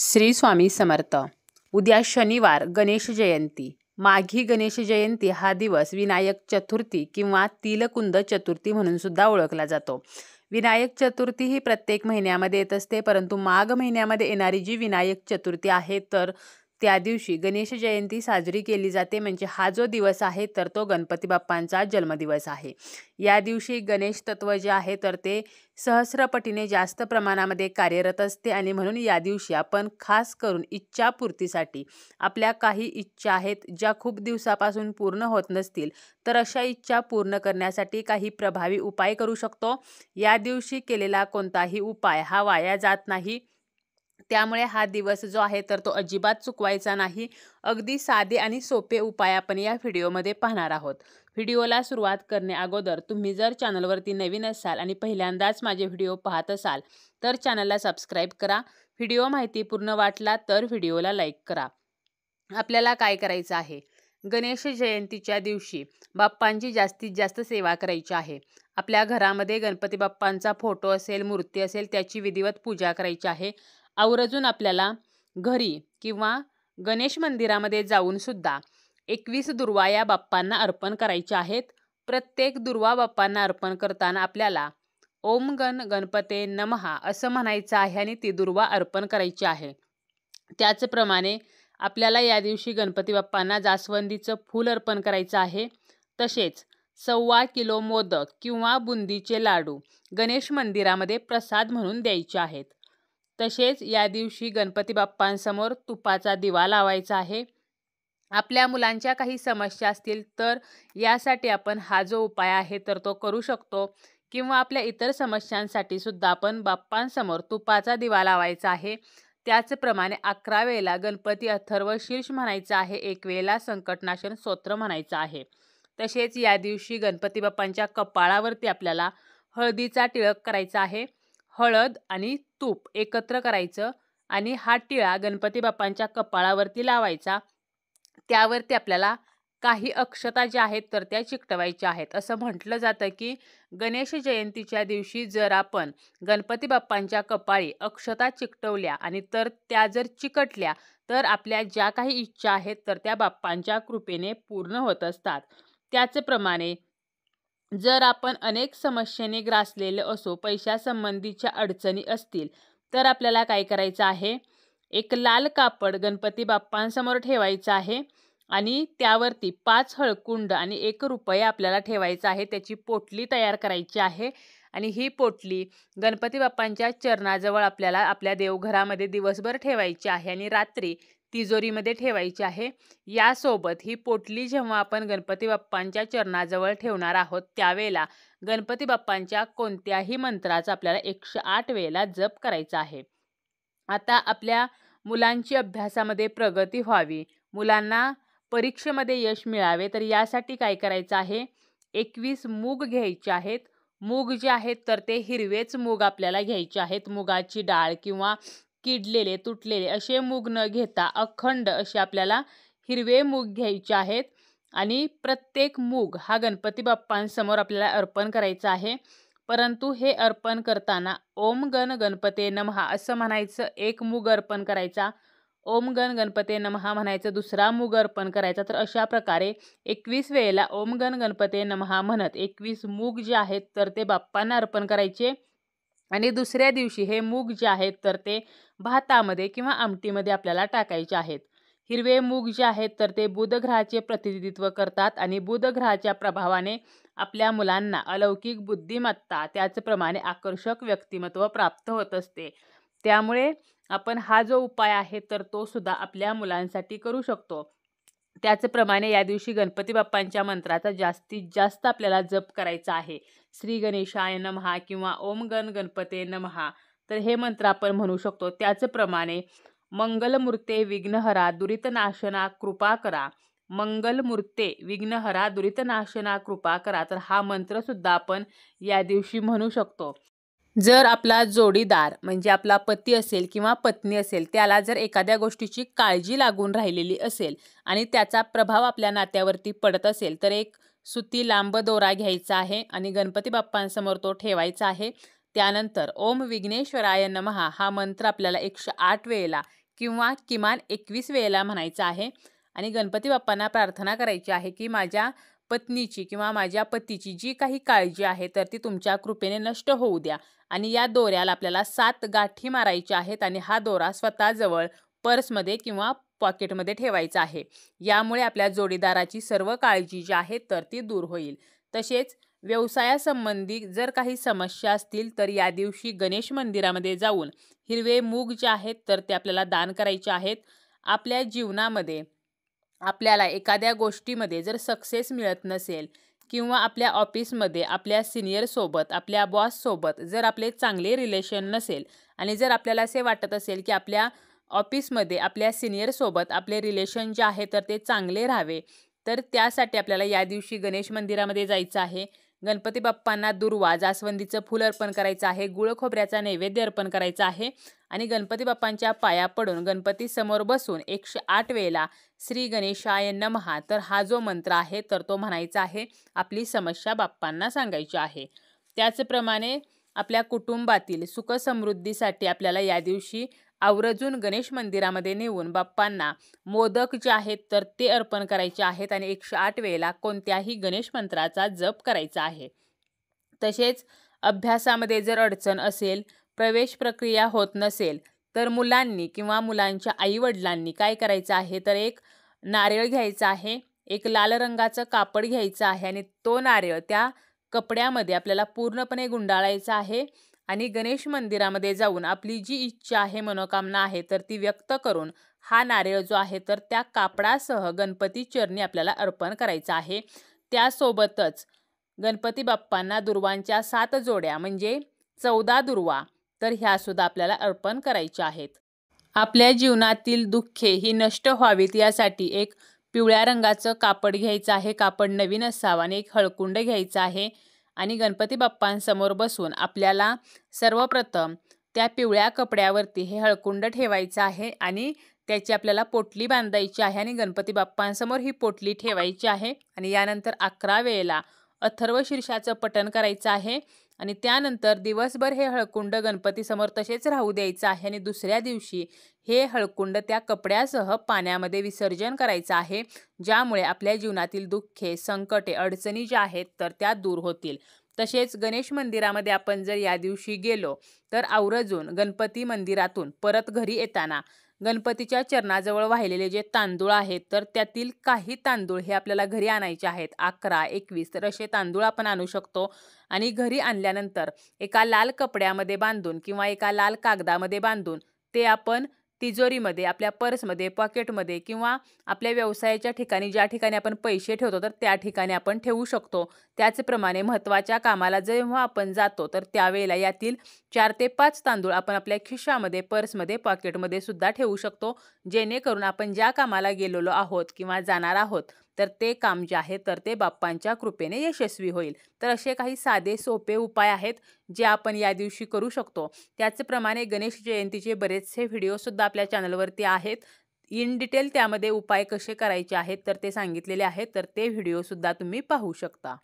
श्री स्वामी समर्थ। उद्या शनिवार गणेश जयंती। माघी गणेश जयंती हा दिवस विनायक चतुर्थी किंवा तिलकुंद चतुर्थी म्हणून सुद्धा ओळखला जातो। विनायक चतुर्थी ही प्रत्येक महिन्यामध्ये येत असते, परंतु माघ महिन्यामध्ये येणारी जी विनायक चतुर्थी आहे तर त्या दिवशी गणेश जयंती साजरी केली जाते। म्हणजे हा जो दिवस आहे तर तो गणपती बाप्पांचा जन्मदिवस आहे। या दिवशी गणेश तत्व जे आहे तर ते सहस्रपटीने जास्त प्रमाणामध्ये कार्यरत असते आणि म्हणून या दिवशी आपण खास करून इच्छापूर्तीसाठी आपल्या काही इच्छा आहेत ज्या खूप दिवसापासून पूर्ण होत नसतील तर अशा इच्छा पूर्ण करण्यासाठी काही प्रभावी उपाय करू शकतो। या दिवशी केलेला कोणताही उपाय हा वाया जात नाही, त्यामुळे हा दिवस जो आहे तर तो अजिबात चुकवायचा नाही। अगदी साधे आणि सोपे उपाय आपण या व्हिडिओमध्ये पाहणार आहोत। व्हिडिओला सुरुवात करण्या अगोदर तुम्ही जर चॅनलवरती नवीन असाल आणि पहिल्यांदाच माझे व्हिडिओ पाहत असाल तर चॅनलला सबस्क्राईब करा। व्हिडिओ माहितीपूर्ण वाटला तर व्हिडिओला लाईक करा। आपल्याला काय करायचं आहे, गणेश जयंतीच्या दिवशी बाप्पांची जास्तीत जास्त सेवा करायची आहे। आपल्या घरामध्ये गणपती बाप्पांचा फोटो असेल, मूर्ती असेल, त्याची विधिवत पूजा करायची आहे। आवर्जून आपल्याला घरी किंवा गणेश मंदिरामध्ये जाऊन सुद्धा 21 दुर्वा या बाप्पांना अर्पण करायच्या आहेत। प्रत्येक दुर्वा बाप्पांना अर्पण करताना आपल्याला ओम गण गणपते नमः असं म्हणायचं आहे आणि ती दुर्वा अर्पण करायची आहे। त्याचप्रमाणे आपल्याला या दिवशी गणपती बाप्पांना जास्वंदीचं फूल अर्पण करायचं आहे। तसेच 1.25 किलो मोदक किंवा बुंदीचे लाडू गणेश मंदिरामध्ये प्रसाद म्हणून द्यायचे आहेत। तसेच या दिवशी गणपती बाप्पांसमोर तुपाचा दिवा लावायचा आहे। आपल्या मुलांच्या काही समस्या असतील तर यासाठी आपण हा जो उपाय आहे तर तो करू शकतो, किंवा आपल्या इतर समस्यांसाठी सुद्धा आपण बाप्पांसमोर तुपाचा दिवा लावायचा आहे। त्याचप्रमाणे 11 वेळेला गणपती अथर्व शीर्ष म्हणायचं आहे, 1 वेळेला संकटनाशन स्तोत्र म्हणायचं आहे। तसेच या दिवशी गणपती बाप्पांच्या कपाळावरती आपल्याला हळदीचा टिळक करायचा आहे। हळद आणि तूप एकत्र करायचं आणि हा टिळा गणपती बाप्पांच्या कपाळावरती लावायचा। त्यावरती आपल्याला काही अक्षता ज्या आहेत तर त्या चिकटवायच्या आहेत। असं म्हटलं जातं की गणेश जयंतीच्या दिवशी जर आपण गणपती बाप्पांच्या कपाळी अक्षता चिकटवल्या आणि तर त्या जर चिकटल्या तर आपल्या ज्या काही इच्छा आहेत तर त्या बाप्पांच्या कृपेने पूर्ण होत असतात। त्याचप्रमाणे जर आपण अनेक समस्येने ग्रासलेले असो, पैशासंबंधीच्या अडचणी असतील तर आपल्याला काय करायचं आहे, एक लाल कापड गणपती बाप्पांसमोर ठेवायचं आहे आणि त्यावरती 5 हळकुंड आणि 1 रुपया आपल्याला ठेवायचा आहे। त्याची पोटली तयार करायची आहे आणि ही पोटली गणपती बाप्पांच्या चरणाजवळ आपल्याला आपल्या देवघरामध्ये दिवसभर ठेवायची आहे आणि रात्री तिजोरीमध्ये ठेवायची आहे। यासोबत ही पोटली जेव्हा आपण गणपती बाप्पांच्या चरणाजवळ ठेवणार आहोत त्यावेळेला गणपती बाप्पांच्या कोणत्याही मंत्राचा आपल्याला 108 वेळेला जप करायचा आहे। आता आपल्या मुलांची अभ्यासामध्ये प्रगती व्हावी, मुलांना परीक्षेमध्ये यश मिळावे तर यासाठी काय करायचं आहे, 21 मूग घ्यायचे आहेत। मूग जे आहेत तर ते हिरवेच मूग आपल्याला घ्यायचे आहेत। मुगाची डाळ किंवा किडलेले तुटलेले असे मूग न घेता अखंड असे आपल्याला हिरवे मूग घ्यायचे आहेत आणि प्रत्येक मूग हा गणपती बाप्पांसमोर आपल्याला अर्पण करायचा आहे। परंतु हे अर्पण करताना ओम गण गणपते नमः असं म्हणायचं, 1 मूग अर्पण करायचा, ओम गण गणपते नमः म्हणायचं, दुसरा मूग अर्पण करायचा। तर अशा प्रकारे 21 वेळेला ओम गण गणपते नमः म्हणत 21 मूग जे आहेत तर ते बाप्पांना अर्पण करायचे आणि दुसऱ्या दिवशी हे मूग जे आहेत तर ते भातामध्ये किंवा आमटीमध्ये आपल्याला टाकायचे आहेत। हिरवे मूग जे आहेत तर ते बुध ग्रहाचे प्रतिनिधित्व करतात आणि बुध ग्रहाच्या प्रभावाने आपल्या मुलांना अलौकिक बुद्धिमत्ता त्याचप्रमाणे आकर्षक व्यक्तिमत्व प्राप्त होत असते। त्यामुळे आपण हा जो उपाय आहे तर तो सुद्धा आपल्या मुलांसाठी करू शकतो। त्याचप्रमाणे या दिवशी गणपती बाप्पांच्या मंत्राचा जास्तीत जास्त आपल्याला जप करायचा आहे। श्री गणेशाय नमः किंवा ओम गण गणपते नमः, तर हे मंत्र आपण म्हणू शकतो। त्याचप्रमाणे मंगलमूर्ते विघ्नहरा दुरितनाशना कृपा करा, मंगलमूर्ते विघ्नहरा दुरितनाशना कृपा करा, तर हा मंत्र सुद्धा आपण या दिवशी म्हणू शकतो। जर आपला जोडीदार म्हणजे आपला पती असेल किंवा पत्नी असेल त्याला जर एखाद्या गोष्टीची काळजी लागून राहिलेली असेल आणि त्याचा प्रभाव आपल्या नात्यावरती पडत असेल तर एक सुती लांब दोरा घ्यायचा आहे आणि गणपती बाप्पांसमोर तो ठेवायचा आहे। त्यानंतर ओम विघ्नेश्वराय नमः हा मंत्र आपल्याला 108 वेळेला किंवा किमान 21 वेळेला म्हणायचं आहे. आणि गणपती बाप्पांना प्रार्थना करायची आहे की माझ्या पत्नीची किंवा माझ्या पतीची जी काही काळजी आहे तर ती तुमच्या कृपेने नष्ट होऊ द्या. आणि या दोऱ्याला आपल्याला 7 गाठी मारायच्या आहेत आणि हा दोरा स्वतःजवळ पर्समध्ये किंवा पॉकेटमध्ये ठेवायचा आहे. यामुळे आपल्या जोडीदाराची सर्व काळजी जी आहे तर ती दूर होईल. तसेच व्यवसायासंबंधी जर काही समस्या असतील तर या दिवशी गणेश मंदिरामध्ये जाऊन हिरवे मूग जे आहेत तर ते आपल्याला दान करायचे आहेत. आपल्या जीवनामध्ये आपल्याला एखाद्या गोष्टीमध्ये जर सक्सेस मिळत नसेल किंवा आपल्या ऑफिसमध्ये आपल्या सिनियरसोबत आपल्या बॉससोबत जर आपले चांगले रिलेशन नसेल आणि जर आपल्याला असे वाटत असेल की आपल्या ऑफिसमध्ये आपल्या सिनियरसोबत आपले रिलेशन जे आहे तर ते चांगले राहावे, तर त्यासाठी आपल्याला या दिवशी गणेश मंदिरामध्ये जायचं आहे. गणपती बाप्पांना दुर्वा जास्वंदीचं फूल अर्पण करायचं आहे. गुळ खोबऱ्याचा नैवेद्य अर्पण करायचा आहे. आणि गणपती बाप्पांच्या पाया पडून गणपती समोर बसून 108 वेळेला श्री गणेशाय नमः तर हा जो मंत्र आहे तर तो म्हणायचा आहे. आपली समस्या बाप्पांना सांगायची आहे. त्याचप्रमाणे आपल्या कुटुंबातील सुखसमृद्धीसाठी आपल्याला या दिवशी आवर्जून गणेश मंदिरामध्ये नेऊन बाप्पांना मोदक जे आहेत तर ते अर्पण करायचे आहेत आणि 108 वेळेला कोणत्याही गणेश मंत्राचा जप करायचा आहे. तसेच अभ्यासामध्ये जर अडचण असेल, प्रवेश प्रक्रिया होत नसेल तर मुलांनी किंवा मुलांच्या आईवडिलांनी काय करायचं आहे तर एक नारळ घ्यायचा आहे, एक लाल रंगाचं कापड घ्यायचं आहे आणि तो नारळ त्या कपड्यामध्ये आपल्याला पूर्णपणे गुंडाळायचा आहे आणि गणेश मंदिरामध्ये जाऊन आपली जी इच्छा आहे, मनोकामना आहे तर ती व्यक्त करून हा नारळ जो आहे तर त्या कापडासह गणपती चरणी आपल्याला अर्पण करायचा आहे. त्यासोबतच गणपती बाप्पांना दुर्वांच्या 7 जोड्या म्हणजे 14 दुर्वा तर ह्या सुद्धा आपल्याला अर्पण करायच्या आहेत. आपल्या जीवनातील दुःखे ही नष्ट व्हावीत यासाठी एक पिवळ्या रंगाचं कापड घ्यायचं आहे. कापड नवीन असावं आणि एक हळकुंड घ्यायचं आहे आणि गणपती बाप्पांसमोर बसून आपल्याला सर्वप्रथम त्या पिवळ्या कपड्यावरती हे हळकुंड ठेवायचं आहे आणि त्याची आपल्याला पोटली बांधायची आहे आणि गणपती बाप्पांसमोर ही पोटली ठेवायची आहे. आणि यानंतर 11 वेळेला अथर्वशीर्षाचं पठण करायचं आहे आणि त्यानंतर दिवसभर हे हळकुंड गणपतीसमोर तसेच राहू द्यायचं आहे आणि दुसऱ्या दिवशी हे हळकुंड त्या कपड्यासह पाण्यामध्ये विसर्जन करायचं आहे. ज्यामुळे आपल्या जीवनातील दुःखे, संकटे, अडचणी ज्या आहेत तर त्या दूर होतील. तसेच गणेश मंदिरामध्ये आपण जर या दिवशी गेलो तर आवर्जून गणपती मंदिरातून परत घरी येताना गणपतीच्या चरणाजवळ वाहिलेले जे तांदूळ आहेत तर त्यातील काही तांदूळ हे आपल्याला घरी आणायचे आहेत. 11, 21 तर असे तांदूळ आपण आणू शकतो आणि घरी आणल्यानंतर एका लाल कपड्यामध्ये बांधून किंवा एका लाल कागदामध्ये बांधून ते आपण तिजोरीमध्ये, आपल्या पर्समध्ये, पॉकेटमध्ये किंवा आपल्या व्यवसायाच्या ठिकाणी ज्या ठिकाणी आपण पैसे ठेवतो तर त्या ठिकाणी आपण ठेवू शकतो. त्याचप्रमाणे महत्त्वाच्या कामाला जेव्हा आपण जातो तर त्यावेळेला यातील 4 ते 5 तांदूळ आपण आपल्या खिशामध्ये, पर्समध्ये, पॉकेटमध्ये सुद्धा ठेवू शकतो. जेणेकरून आपण ज्या कामाला गेलेलो आहोत किंवा जाणार आहोत तर ते काम जे आहे तर ते बाप्पांच्या कृपेने यशस्वी होईल. तर असे काही साधे सोपे उपाय आहेत जे आपण या दिवशी करू शकतो. त्याचप्रमाणे गणेश जयंतीचे बरेचसे व्हिडिओसुद्धा आपल्या चॅनलवरती आहेत. इन डिटेल त्यामध्ये उपाय कसे करायचे आहेत तर ते सांगितलेले आहेत. तर ते व्हिडिओसुद्धा तुम्ही पाहू शकता.